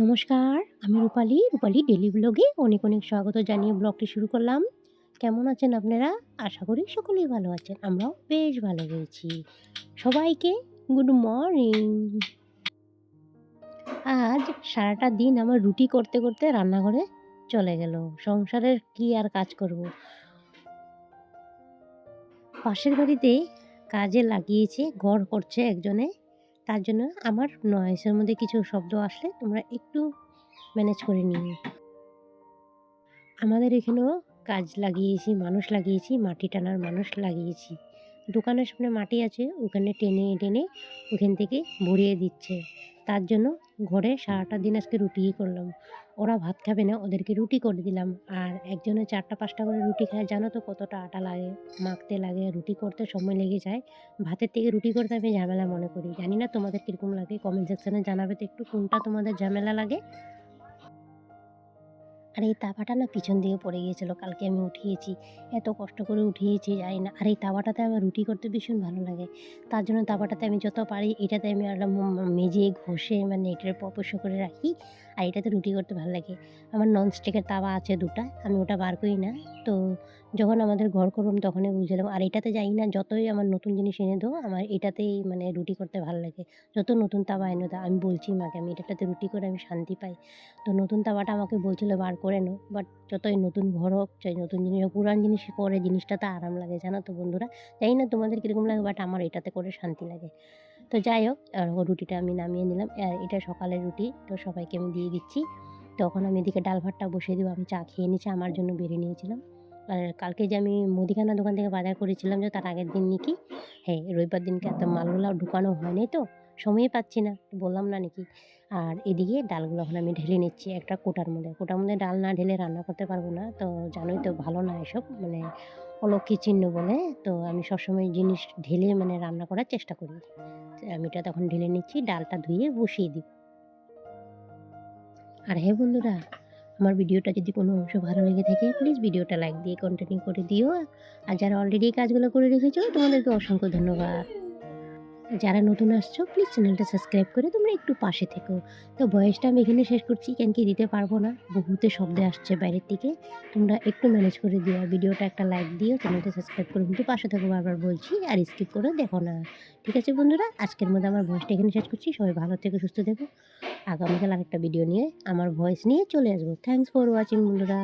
নমস্কার, আমি রূপালী ডেইলি ব্লগে অনেক অনেক স্বাগত জানিয়ে ব্লগটি শুরু করলাম। কেমন আছেন আপনারা? আশা করি সকলেই ভালো আছেন। আমরাও বেশ ভালো রয়েছি। সবাইকে গুড মর্নিং। আজ সারাটা দিন আমার রুটি করতে করতে রান্নাঘরে চলে গেল। সংসারের কি আর কাজ করব। পাশের বাড়িতে কাজে লাগিয়েছে, ঘর করছে একজনে। তার জন্য আমার নয়েজের মধ্যে কিছু শব্দ আসলে তোমরা একটু ম্যানেজ করে নিও। আমাদের এখানেও কাজ লাগিয়েছি, মানুষ লাগিয়েছি, মাটি টানার মানুষ লাগিয়েছি। দোকানের সামনে মাটি আছে, ওখানে টেনে টেনে ওখান থেকে ভরিয়ে দিচ্ছে। তার জন্য ঘরে সারাটা দিন আজকে রুটিই করলাম। ওরা ভাত খাবে না, ওদেরকে রুটি করে দিলাম। আর একজনের ৪টা ৫টা করে রুটি খায়, জানো তো কতটা আটা লাগে, মাখতে লাগে, রুটি করতে সময় লেগে যায়। ভাতের থেকে রুটি করতে আমি ঝামেলা মনে করি। জানি না তোমাদের কীরকম লাগে, কমেন্ট সেকশনে জানাবে তো একটু কোনটা তোমাদের ঝামেলা লাগে। আর এই তাওয়াটা না পিছন দিয়ে পড়ে গিয়েছিল, কালকে আমি উঠিয়েছি। এত কষ্ট করে উঠিয়েছি জানি না। আর এই তাওয়াটাতে আমার রুটি করতে ভীষণ ভালো লাগে। তার জন্য তাওয়াটাতে আমি যত পারি এটাতে আমি একটা মেজে ঘষে মানে এটার অপরিষ্কার করে রাখি। আর এটাতে রুটি করতে ভালো লাগে। আমার ননস্টিকের তাওয়া আছে ২টা, আমি ওটা বার করি না। তো যখন আমাদের ঘর করলাম তখনই বুঝলাম। আর এটাতে জানি না, যতই আমার নতুন জিনিস এনে দাও আমার এটাতেই মানে রুটি করতে ভালো লাগে। যত নতুন তাওয়া এনে দাও, আমি বলছি মাকে আমি এটাতে রুটি করে আমি শান্তি পাই। তো নতুন তাওয়াটা আমাকে বলছিল বার করে নাও, বাট যতই নতুন ঘর হোক চাই নতুন জিনিস হোক, পুরান জিনিস করে জিনিসটাতে আরাম লাগে, জানো তো বন্ধুরা। জানি না তোমাদের কীরকম লাগে, বাট আমার এটাতে করে শান্তি লাগে। তো যাই হোক, রুটিটা আমি নামিয়ে নিলাম। আর এটা সকালের রুটি, তো সবাইকে আমি দিয়ে দিচ্ছি। তখন আমি এদিকে ডাল ভাতটা বসিয়ে দেবো। আমি চা খেয়ে নিচ্ছি, আমার জন্য বেড়ে নিয়েছিলাম। আর কালকে যে আমি মুদিখানা দোকান থেকে বাজার করেছিলাম, যে তার আগের দিন নাকি, হ্যাঁ রবিবার দিনকে এত মালগুলো ঢুকানো হয়নি, তো সময়ই পাচ্ছি না, বললাম না নাকি। আর এদিকে ডালগুলো এখন আমি ঢেলে নিচ্ছি একটা কোটার মধ্যে ডাল না ঢেলে রান্না করতে পারবো না। তো জানোই তো ভালো না এসব, মানে অলক্ষী চিহ্ন বলে। তো আমি সবসময় জিনিস ঢেলে মানে রান্না করার চেষ্টা করি। তো আমি এটা তখন ঢেলে নিচ্ছি, ডালটা ধুয়ে বসিয়ে দিই। আর হ্যাঁ বন্ধুরা, আমার ভিডিওটা যদি কোনো অংশ ভালো লেগে থাকে প্লিজ ভিডিওটা লাইক দিয়ে কন্টিনিউ করে দিও। আর যারা অলরেডি এই কাজগুলো করে রেখেছো তোমাদেরকে অসংখ্য ধন্যবাদ। যারা নতুন আসছো প্লিজ চ্যানেলটা সাবস্ক্রাইব করে তোমরা একটু পাশে থেকো। তো ভয়েসটা আমি এখানে শেষ করছি, কেন কি দিতে পারবো না, বহুতে শব্দ আসছে বাইরের থেকে। তোমরা একটু ম্যানেজ করে দিও, আর ভিডিওটা একটা লাইক দিও, চ্যানেলটা সাবস্ক্রাইব করে কিন্তু পাশে থেকো, বারবার বলছি, আর স্কিপ করে দেখো না। ঠিক আছে বন্ধুরা, আজকের মধ্যে আমার ভয়েসটা এখানে শেষ করছি। সবাই ভালো থেকো, সুস্থ থেকো। আগামীকাল আরেকটা ভিডিও নিয়ে আমার ভয়েস নিয়ে চলে আসবো। থ্যাংকস ফর ওয়াচিং বন্ধুরা।